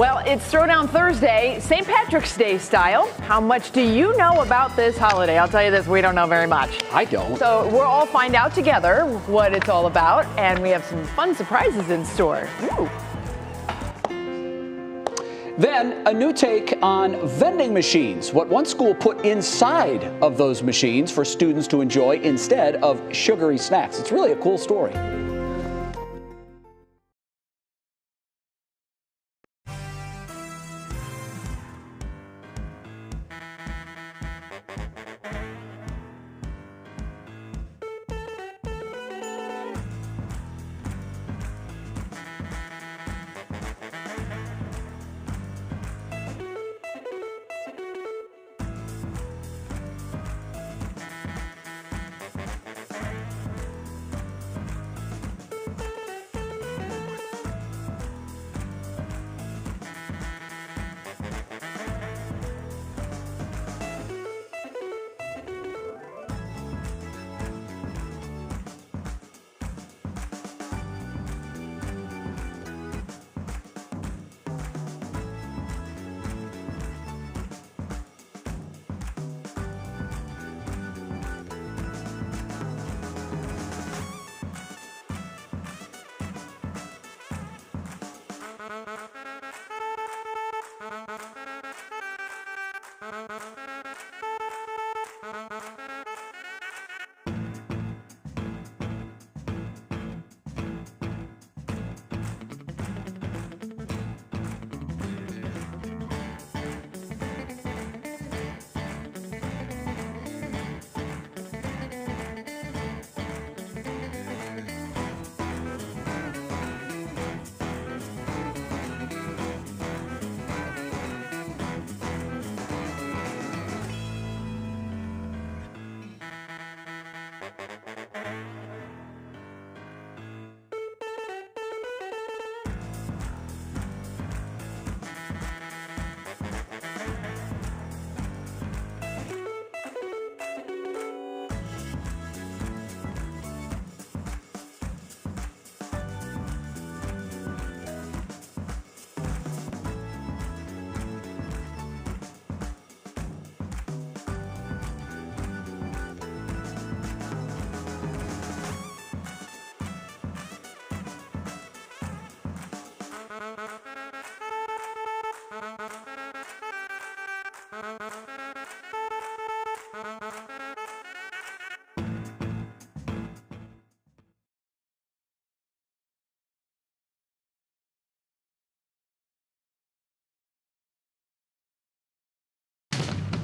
Well, it's Throwdown Thursday, St. Patrick's Day style. How much do you know about this holiday? I'll tell you this, we don't know very much. I don't. So we'll all find out together what it's all about, and we have some fun surprises in store. Ooh. Then a new take on vending machines. What one school put inside of those machines for students to enjoy instead of sugary snacks. It's really a cool story.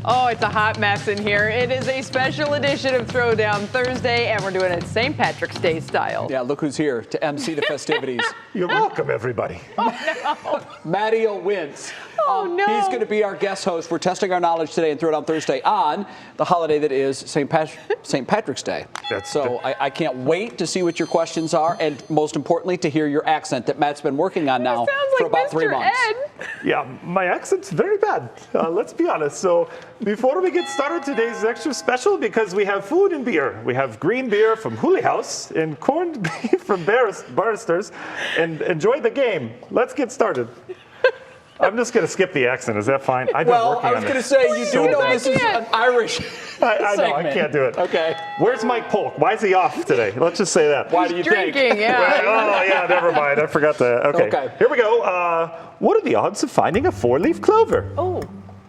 Oh, it's a hot mess in here. It is a special edition of Throwdown Thursday, and we're doing it St. Patrick's Day style. Yeah, look who's here to MC the festivities. You're welcome, everybody. Oh, no. Matty Wins. Oh, no. He's going to be our guest host. We're testing our knowledge today in Throwdown Thursday on the holiday that is St. Patrick's Day. I can't wait to see what your questions are, and most importantly, to hear your accent that Matt's been working on now for about 3 months. Yeah, my accent's very bad. Let's be honest. So before we get started, today's extra special because we have food and beer. We have green beer from Hooley House and corned beef from Barristers. And enjoy the game. Let's get started. I'm just going to skip the accent. Is that fine? I've been working on it. I was going to say, you do know this is an Irish I know, I can't do it. Okay. Where's Mike Polk? Why is he off today? Let's just say that. Why do you think? Drinking, yeah. Oh, yeah, never mind. I forgot that. Okay. Here we go. What are the odds of finding a 4-leaf clover? Oh.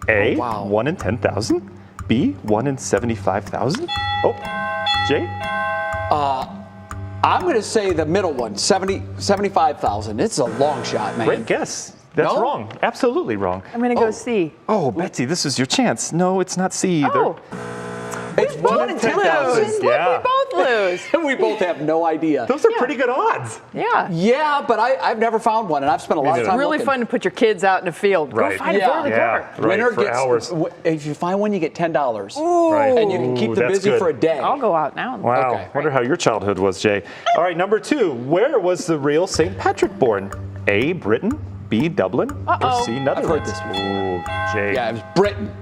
A, 1 in 10,000. B, 1 in 75,000. Oh, Jay? I'm going to say the middle one, 75,000. It's a long shot, man. Great guess. That's wrong. Absolutely wrong. I'm going to go C. Oh, Betsy, this is your chance. No, it's not C either. Oh. It's 1 in 10,000. Yeah. We both lose. We both have no idea. Those are pretty good odds. Yeah. Yeah, but I've never found one, and I've spent a lot of time It's really looking. fun to put your kids out in the field. Go find a 4-leaf clover. Winner for gets, hours. If you find one, you get $10. Ooh. And you can keep them busy for a day. I'll go out now. Wow. Okay. Wonder how your childhood was, Jay. All right, number 2. Where was the real St. Patrick born? A, Britain. B, Dublin. Or C, Netherlands. I've heard this before. Ooh, Jay. Yeah, it was Britain.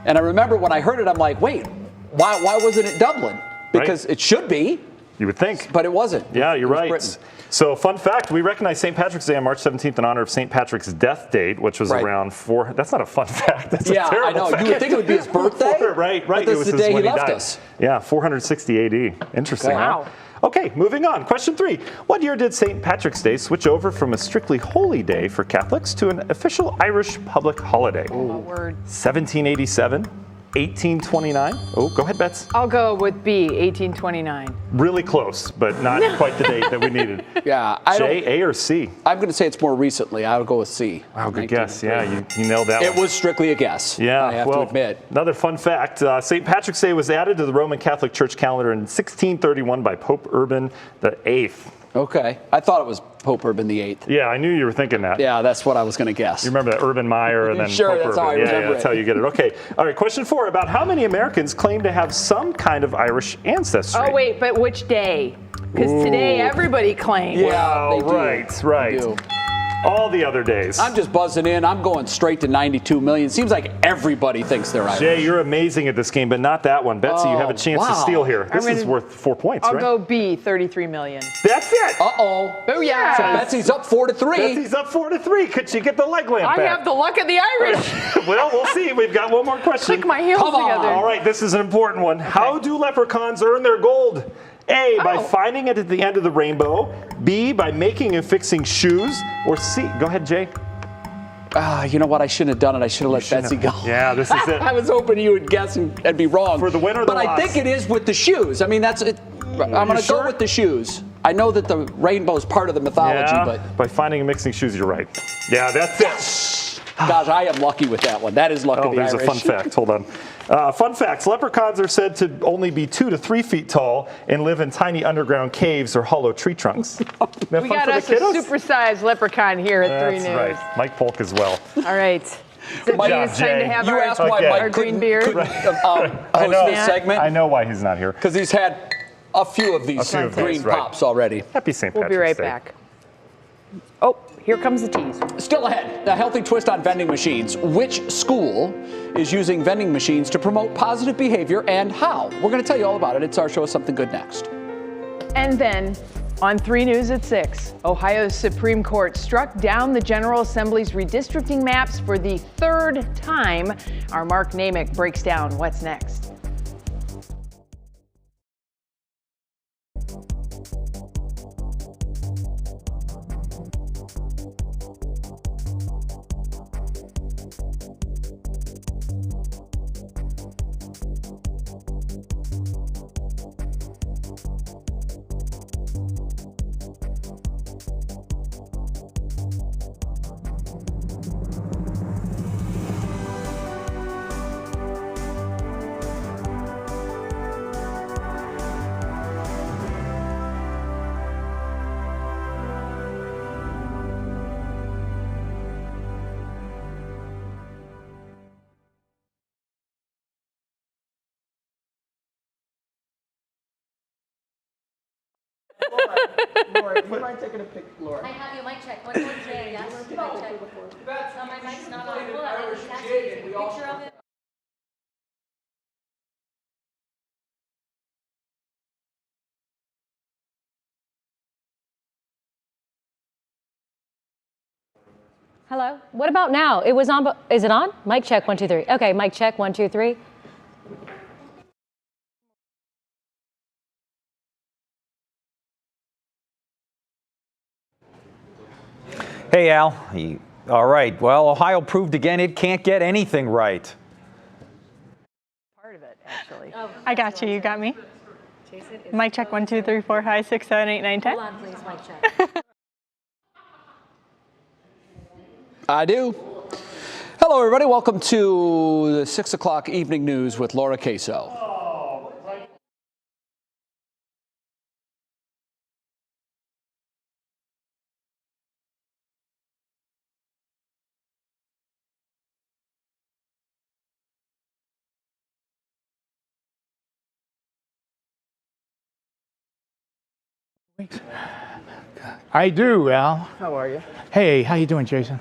And I remember when I heard it, I'm like, wait, why wasn't it Dublin? Because it should be. You would think. But it wasn't. Yeah, you're right. Britain. So, fun fact, we recognize St. Patrick's Day on March 17th in honor of St. Patrick's death date, which was around 4. That's not a fun fact. That's a terrible I know. fact. You would think it would be his birthday. Right. But this is the day he left died. us. Yeah, 460 AD. Interesting. Okay. Wow. Okay, moving on. Question 3. What year did St. Patrick's Day switch over from a strictly holy day for Catholics to an official Irish public holiday? Oh, word. 1787? 1829? Oh, go ahead, Bets. I'll go with B, 1829. Really close, but not quite the date that we needed. Yeah. Jay, A or C? I'm going to say it's more recently. I would go with C. Wow, good guess. Yeah, you nailed that one. It was strictly a guess. Yeah, I have to admit. Another fun fact, St. Patrick's Day was added to the Roman Catholic Church calendar in 1631 by Pope Urban VIII. Okay. I thought it was Pope Urban VIII. Yeah, I knew you were thinking that. Yeah, that's what I was going to guess. You remember that Urban Meyer and then Sure, Pope that's Urban. how I remember yeah, that's it. how you get it. Okay. All right, question 4. About how many Americans claim to have some kind of Irish ancestry? Oh, wait, but which day? Because today everybody claims. Wow, right. They do. All the other days. I'm just buzzing in. I'm going straight to 92 million. Seems like everybody thinks they're Irish. Jay, you're amazing at this game, but not that one. Betsy, you have a chance to steal here. This is worth 4 points, I'll right? go B, 33 million. That's it. Uh-oh. Booyah. So Betsy's up 4-3. Betsy's up 4-3. Could she get the leg lamp I back? have the luck of the Irish. Well, we'll see. We've got one more question. Click my heels together. All right, this is an important one. How do leprechauns earn their gold? A, by finding it at the end of the rainbow. B, by making and fixing shoes. Or C, go ahead, Jay. You know what? I shouldn't have done it. I should have let Betsy go. Yeah, this is it. I was hoping you would guess and be wrong. For the win or the but loss? I think it is with the shoes. I mean, that's it. I'm going to go with the shoes. I know that the rainbow is part of the mythology, but by finding and mixing shoes, you're right. Yeah, that's it. Gosh, I am lucky with that one. That is lucky. Oh, there's a fun fact. Hold on. Fun facts. Leprechauns are said to only be 2 to 3 feet tall and live in tiny underground caves or hollow tree trunks. We got us a supersized leprechaun here at 3 News. News. Right. Mike Polk as well. All right. So Mike, it's time to have you our, asked why our Mike green beard. couldn't host this segment. I know why he's not here. Because he's had a few of these green pops already. Happy St. We'll Patrick's be right Day. back. Oh, here comes the tease. Still ahead, a healthy twist on vending machines. Which school is using vending machines to promote positive behavior and how? We're going to tell you all about it. It's our show, Something Good, next. And then on 3 News at 6, Ohio's Supreme Court struck down the General Assembly's redistricting maps for the 3rd time. Our Mark Namick breaks down what's next. Laura, do you mind taking a pic, Laura? I have you mic check. One more Jay, yes. Mic check. No, my mic's not on. Hold on, I can take a picture of it. Hello. What about now? It was on. Is it on? Mic check 1 2 3. Okay, mic check 1 2 3. Hey, Al. All right. Well, Ohio proved again it can't get anything right. Part of it, actually. I got you. You got me. Mic check 1 2 3 4 5 6 7 8 9 10. Hold on, please. Mic check. I do. Hello, everybody. Welcome to the 6 o'clock evening news with Laura Queso. I do, Al. How are you? Hey, how you doing, Jason?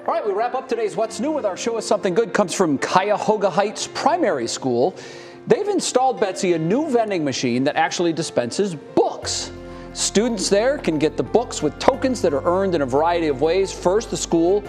All right, we wrap up today's What's New with our Show Us Something Good. Comes from Cuyahoga Heights Primary School. They've installed, Betsy, a new vending machine that actually dispenses books. Students there can get the books with tokens that are earned in a variety of ways. First, the school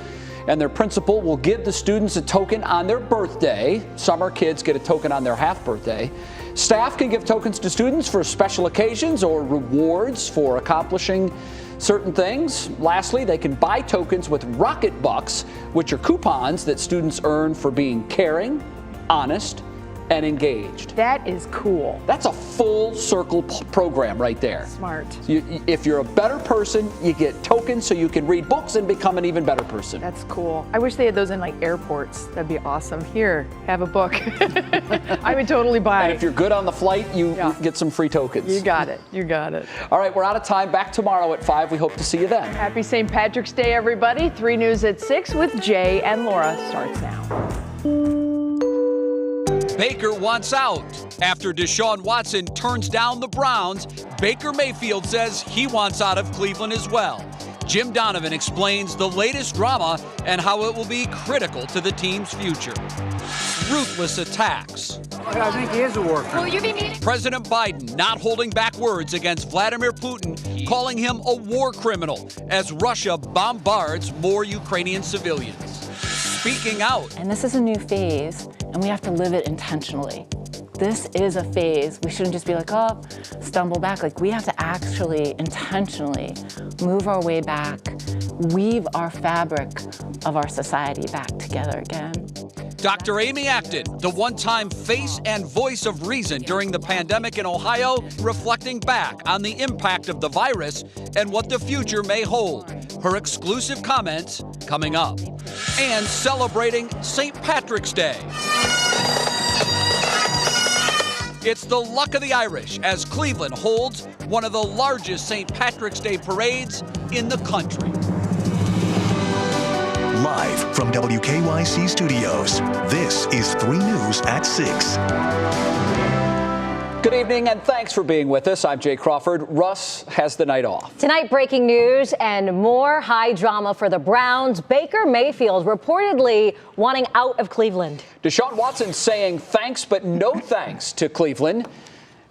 and their principal will give the students a token on their birthday. Summer kids get a token on their half birthday. Staff can give tokens to students for special occasions or rewards for accomplishing certain things. Lastly, they can buy tokens with Rocket Bucks, which are coupons that students earn for being caring, honest, and engaged. That is cool. That's a full circle program right there. Smart. If you're a better person, you get tokens so you can read books and become an even better person. That's cool. I wish they had those in like airports. That'd be awesome. Here, have a book. I would totally buy. And if you're good on the flight, you get some free tokens. You got it. You got it. All right, we're out of time. Back tomorrow at 5. We hope to see you then. Happy St. Patrick's Day, everybody. 3 News at 6 with Jay and Laura starts now. Baker wants out. After Deshaun Watson turns down the Browns, Baker Mayfield says he wants out of Cleveland as well. Jim Donovan explains the latest drama and how it will be critical to the team's future. Ruthless attacks. I think he is a war criminal. Will you be meeting? President Biden not holding back words against Vladimir Putin, calling him a war criminal as Russia bombards more Ukrainian civilians. Speaking out. And this is a new phase, and we have to live it intentionally. This is a phase. We shouldn't just be like, oh, stumble back. Like, we have to actually intentionally move our way back, weave our fabric of our society back together again. Dr. Amy Acton, the one-time face and voice of reason during the pandemic in Ohio, reflecting back on the impact of the virus and what the future may hold. Her exclusive comments coming up. And celebrating St. Patrick's Day. It's the luck of the Irish as Cleveland holds one of the largest St. Patrick's Day parades in the country. Live from WKYC Studios, this is 3 News at 6. Good evening and thanks for being with us. I'm Jay Crawford. Russ has the night off. Tonight, breaking news and more high drama for the Browns. Baker Mayfield reportedly wanting out of Cleveland. Deshaun Watson saying thanks but no thanks to Cleveland.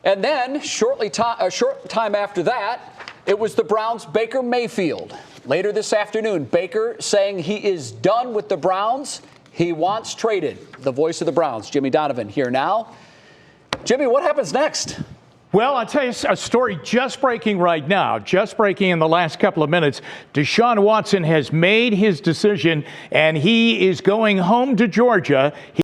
And then a short time after that, it was the Browns' Baker Mayfield. Later this afternoon, Baker saying he is done with the Browns. He wants traded. The voice of the Browns, Jimmy Donovan, here now. Jimmy, what happens next? Well, I'll tell you a story just breaking right now, just breaking in the last couple of minutes. Deshaun Watson has made his decision, and he is going home to Georgia.